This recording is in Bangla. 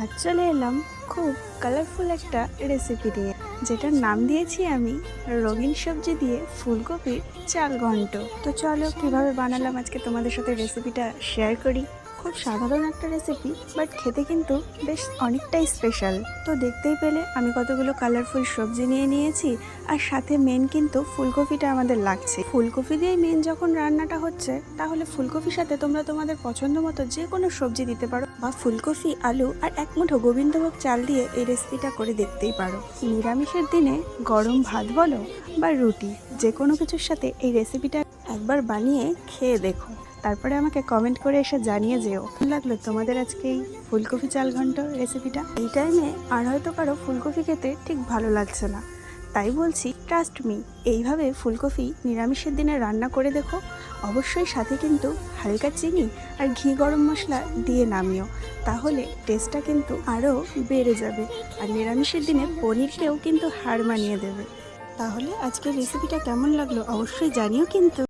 আজ চলে এলাম খুব কালারফুল একটা রেসিপি নিয়ে, যেটার নাম দিয়েছি আমি রঙিন সবজি দিয়ে ফুলকপির চাল ঘন্ট। তো চলো কিভাবে বানালাম আজকে তোমাদের সাথে রেসিপিটা শেয়ার করি। খুব সাধারণ একটা রেসিপি, বাট খেতে কিন্তু বেশ অনেকটাই স্পেশাল। তো দেখতেই পেলে আমি কতগুলো কালারফুল সবজি নিয়ে নিয়েছি, আর সাথে মেন কিন্তু ফুলকপিটা আমাদের লাগছে। ফুলকপি দিয়ে মেন যখন রান্নাটা হচ্ছে, তাহলে ফুলকপির সাথে তোমরা তোমাদের পছন্দ মতো যে কোনো সবজি দিতে পারো, বা ফুলকপি, আলু আর এক মুঠো গোবিন্দভোগ চাল দিয়ে এই রেসিপিটা করে দেখতেই পারো। নিরামিষের দিনে গরম ভাত বলো বা রুটি, যে কোনো কিছুর সাথে এই রেসিপিটা একবার বানিয়ে খেয়ে দেখো, তারপরে আমাকে কমেন্ট করে এসে জানিয়ে যেও কেমন লাগলো তোমাদের আজকে এই ফুলকপি চাল ঘন্ট রেসিপিটা। এই টাইমে আর হয়তো কারো ফুলকপি খেতে ঠিক ভালো লাগছে না, তাই বলছি ট্রাস্ট মি, এইভাবে ফুলকপি নিরামিষের দিনে রান্না করে দেখো। অবশ্যই সাথে কিন্তু হালকা চিনি আর ঘি গরম মশলা দিয়ে নামিও, তাহলে টেস্টটা কিন্তু আরও বেড়ে যাবে। আর নিরামিষের দিনে পনিরকেও কিন্তু হার মানিয়ে দেবে। তাহলে আজকের রেসিপিটা কেমন লাগলো অবশ্যই জানিও কিন্তু।